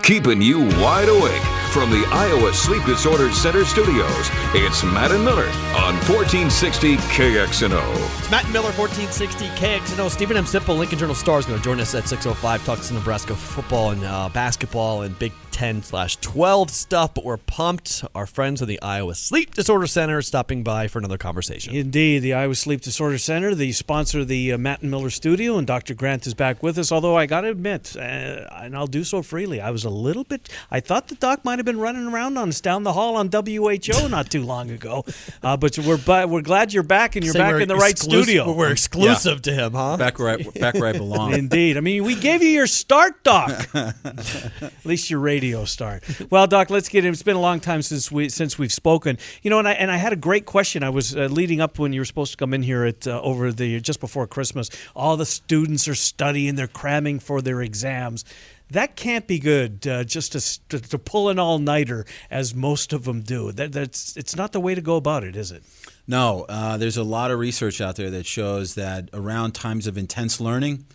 Keeping you wide awake from the Iowa Sleep Disorders Center studios, it's Matt and Miller on 1460 KXNO. It's Matt and Miller, 1460 KXNO. Stephen M. Sipple, Lincoln Journal-Star, is going to join us at 6:05, talk some Nebraska football and basketball and Big 10/12 stuff, but we're pumped. Our friends of the Iowa Sleep Disorder Center stopping by for another conversation. Indeed, the Iowa Sleep Disorder Center, the sponsor of the Matt and Miller studio, and Dr. Grant is back with us, although I got to admit, and I'll do so freely, I was a little bit, I thought the doc might have been running around on us down the hall on WHO not too long ago, but we're glad you're back, and you're back in the right studio. We're exclusive to him, huh? Back where I belong. Indeed. I mean, we gave you your start, Doc. At least your radio start. Well, Doc, let's get in. It's been a long time since we've spoken. You know, and I had a great question. I was leading up when you were supposed to come in here at just before Christmas. All the students are studying, they're cramming for their exams. That can't be good. Just to pull an all-nighter, as most of them do. It's not the way to go about it, is it? No, there's a lot of research out there that shows that around times of intense learning,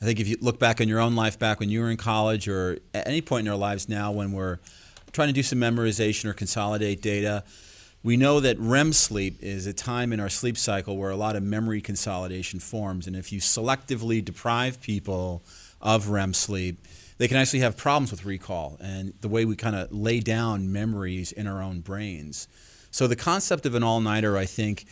I think if you look back in your own life, back when you were in college or at any point in our lives now when we're trying to do some memorization or consolidate data, we know that REM sleep is a time in our sleep cycle where a lot of memory consolidation forms. And if you selectively deprive people of REM sleep, they can actually have problems with recall and the way we kind of lay down memories in our own brains. So the concept of an all-nighter, I think,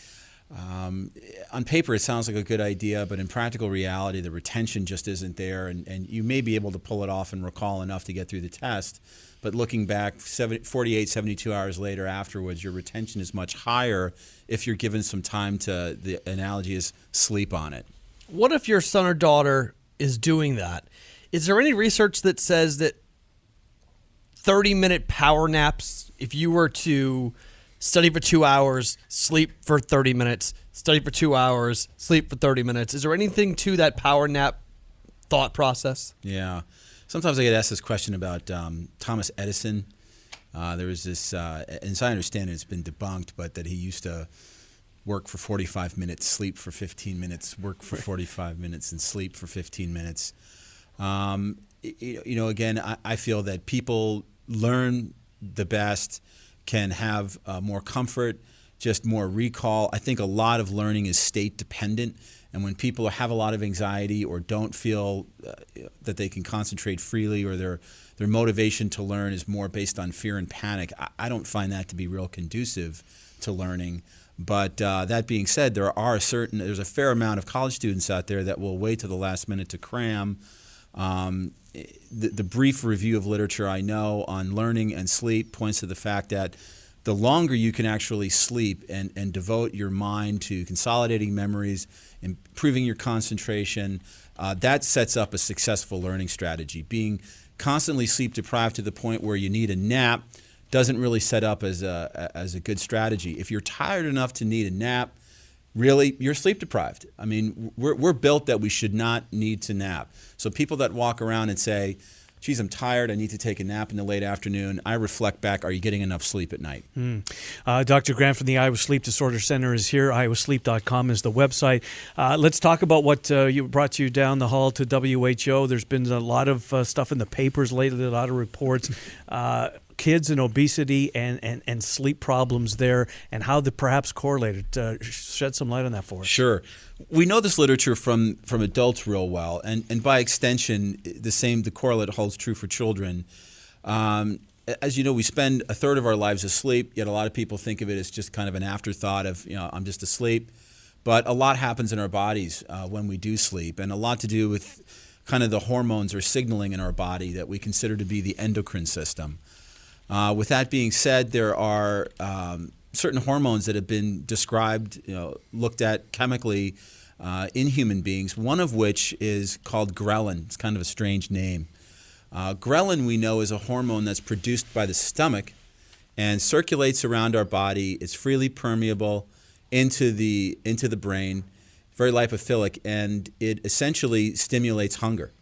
on paper, it sounds like a good idea, but in practical reality, the retention just isn't there, and you may be able to pull it off and recall enough to get through the test, but looking back 48, 72 hours later afterwards, your retention is much higher if you're given some time to, the analogy is, sleep on it. What if your son or daughter is doing that? Is there any research that says that 30-minute power naps, if you were to study for 2 hours, sleep for 30 minutes, study for 2 hours, sleep for 30 minutes. Is there anything to that power nap thought process? Yeah. Sometimes I get asked this question about Thomas Edison. There was this, as I understand it, it's been debunked, but that he used to work for 45 minutes, sleep for 15 minutes, work for 45 minutes, and sleep for 15 minutes. Again, I feel that people learn the best, can have more comfort, just more recall. I think a lot of learning is state dependent, and when people have a lot of anxiety or don't feel that they can concentrate freely, or their motivation to learn is more based on fear and panic, I don't find that to be real conducive to learning. But that being said, there's a fair amount of college students out there that will wait to the last minute to cram. The brief review of literature I know on learning and sleep points to the fact that the longer you can actually sleep and devote your mind to consolidating memories, improving your concentration, that sets up a successful learning strategy. Being constantly sleep deprived to the point where you need a nap doesn't really set up as a good strategy. If you're tired enough to need a nap, really, you're sleep deprived. I mean, we're built that we should not need to nap. So people that walk around and say, geez, I'm tired, I need to take a nap in the late afternoon, I reflect back, are you getting enough sleep at night? Dr. Grant from the Iowa Sleep Disorder Center is here. iowasleep.com is the website. Let's talk about what brought you down the hall to WHO. There's been a lot of stuff in the papers lately, a lot of reports. Kids and obesity and sleep problems there, and how they perhaps correlated. Shed some light on that for us. Sure. We know this literature from adults real well, and by extension, the correlate holds true for children. As you know, we spend a third of our lives asleep, yet a lot of people think of it as just kind of an afterthought of, I'm just asleep. But a lot happens in our bodies when we do sleep, and a lot to do with kind of the hormones or signaling in our body that we consider to be the endocrine system. With that being said, there are certain hormones that have been described, looked at chemically in human beings, one of which is called ghrelin. It's kind of a strange name. Ghrelin, we know, is a hormone that's produced by the stomach and circulates around our body. It's freely permeable into the brain, very lipophilic, and it essentially stimulates hunger.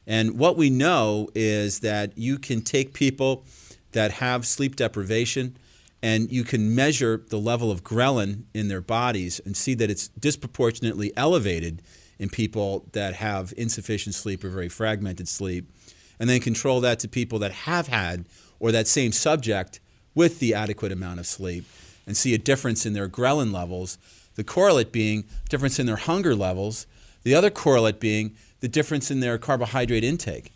And what we know is that you can take people that have sleep deprivation and you can measure the level of ghrelin in their bodies and see that it's disproportionately elevated in people that have insufficient sleep or very fragmented sleep. and then control that to people that have had, or that same subject with the adequate amount of sleep, and see a difference in their ghrelin levels, the correlate being difference in their hunger levels, the other correlate being the difference in their carbohydrate intake.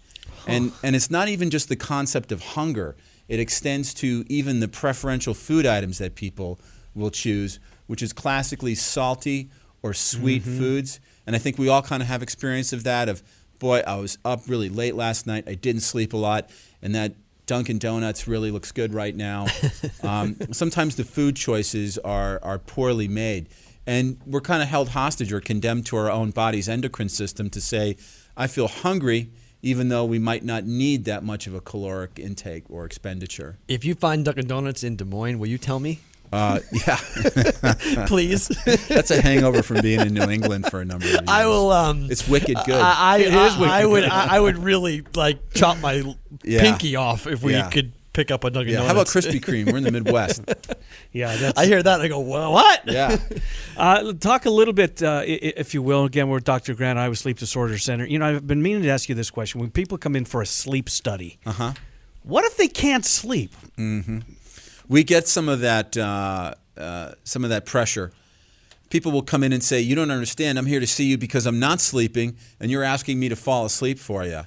And it's not even just the concept of hunger. It extends to even the preferential food items that people will choose, which is classically salty or sweet foods. And I think we all kind of have experience of that, of, boy, I was up really late last night, I didn't sleep a lot, and that Dunkin' Donuts really looks good right now. Sometimes the food choices are poorly made. And we're kind of held hostage or condemned to our own body's endocrine system to say, I feel hungry, even though we might not need that much of a caloric intake or expenditure. If you find Dunkin' Donuts in Des Moines, will you tell me? Yeah. Please. That's a hangover from being in New England for a number of years. I will. It's wicked good. I would really chop my Yeah. pinky off if we could pick up a Dunkin' Yeah. Donuts. How about Krispy Kreme? We're in the Midwest. Yeah, that's, I hear that and I go, well, what? Yeah. Talk a little bit, if you will. Again, we're Dr. Grant, Iowa Sleep Disorder Center. You know, I've been meaning to ask you this question. When people come in for a sleep study, what if they can't sleep? We get some of that pressure. People will come in and say, you don't understand, I'm here to see you because I'm not sleeping, and you're asking me to fall asleep for you.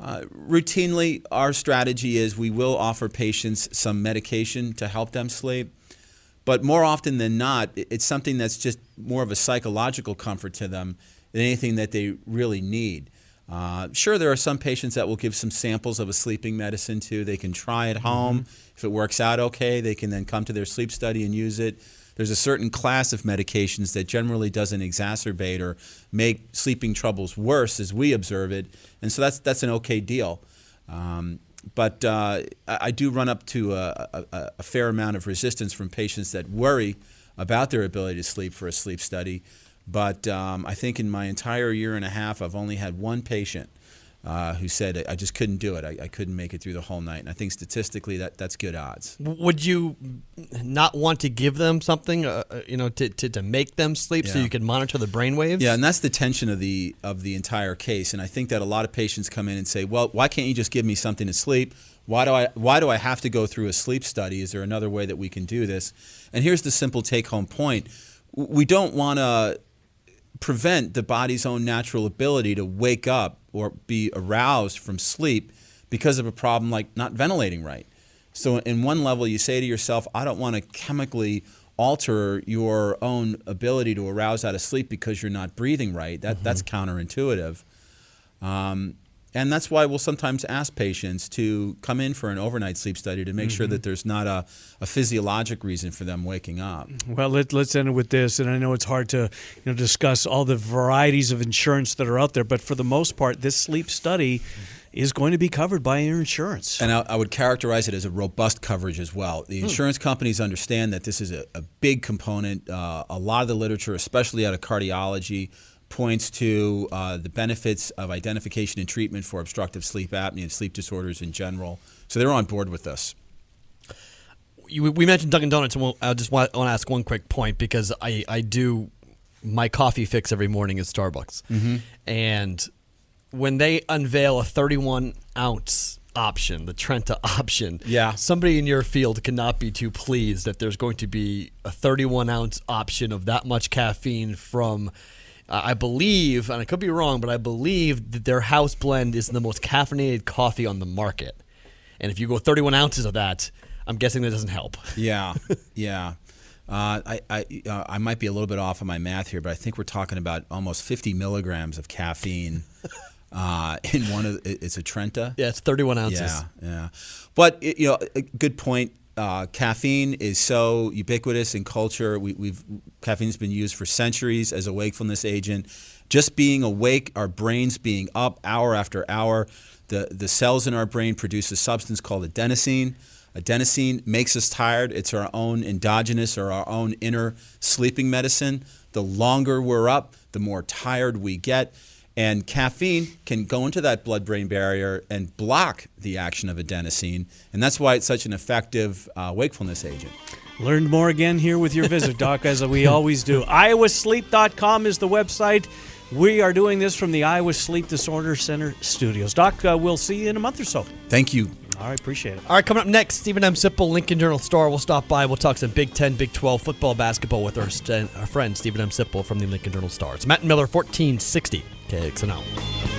Routinely, our strategy is we will offer patients some medication to help them sleep. But more often than not, it's something that's just more of a psychological comfort to them than anything that they really need. Sure, there are some patients that will give some samples of a sleeping medicine too. They can try at home. If it works out okay, they can then come to their sleep study and use it. There's a certain class of medications that generally doesn't exacerbate or make sleeping troubles worse as we observe it, and so that's an okay deal. But I do run up to a fair amount of resistance from patients that worry about their ability to sleep for a sleep study. But I think in my entire year and a half, I've only had one patient who said, I just couldn't do it. I couldn't make it through the whole night. And I think statistically that's good odds. Would you not want to give them something, to make them sleep so you can monitor the brain waves? Yeah, and that's the tension of the entire case. And I think that a lot of patients come in and say, well, why can't you just give me something to sleep? Why do I have to go through a sleep study? Is there another way that we can do this? And here's the simple take-home point. We don't want to prevent the body's own natural ability to wake up or be aroused from sleep because of a problem like not ventilating right. So in one level, you say to yourself, I don't want to chemically alter your own ability to arouse out of sleep because you're not breathing right. That's counterintuitive. And that's why we'll sometimes ask patients to come in for an overnight sleep study to make sure that there's not a physiologic reason for them waking up. Well, let's end it with this, and I know it's hard to discuss all the varieties of insurance that are out there, but for the most part, this sleep study is going to be covered by your insurance. And I would characterize it as a robust coverage as well. The insurance companies understand that this is a big component. A lot of the literature, especially out of cardiology, points to the benefits of identification and treatment for obstructive sleep apnea and sleep disorders in general. So they're on board with us. We mentioned Dunkin' Donuts, and I just want to ask one quick point because I do my coffee fix every morning at Starbucks. And when they unveil a 31-ounce option, the Trenta option, somebody in your field cannot be too pleased that there's going to be a 31-ounce option of that much caffeine from I believe, and I could be wrong, but I believe that their house blend is the most caffeinated coffee on the market. And if you go 31 ounces of that, I'm guessing that doesn't help. Yeah. I might be a little bit off on my math here, but I think we're talking about almost 50 milligrams of caffeine in one of it's a Trenta. Yeah, it's 31 ounces. Yeah. But a good point. Caffeine is so ubiquitous in culture. Caffeine's been used for centuries as a wakefulness agent. Just being awake, our brains being up hour after hour, the cells in our brain produce a substance called adenosine. Adenosine makes us tired. It's our own endogenous or our own inner sleeping medicine. The longer we're up, the more tired we get. And caffeine can go into that blood-brain barrier and block the action of adenosine. And that's why it's such an effective wakefulness agent. Learned more again here with your visit, Doc, as we always do. iowasleep.com is the website. We are doing this from the Iowa Sleep Disorder Center studios. Doc, we'll see you in a month or so. Thank you. All right, appreciate it. All right, coming up next, Stephen M. Sipple, Lincoln Journal-Star. We'll stop by. We'll talk some Big 10, Big 12 football, basketball with our friend Stephen M. Sipple from the Lincoln Journal-Star. It's Matt and Miller, 1460 KXNO.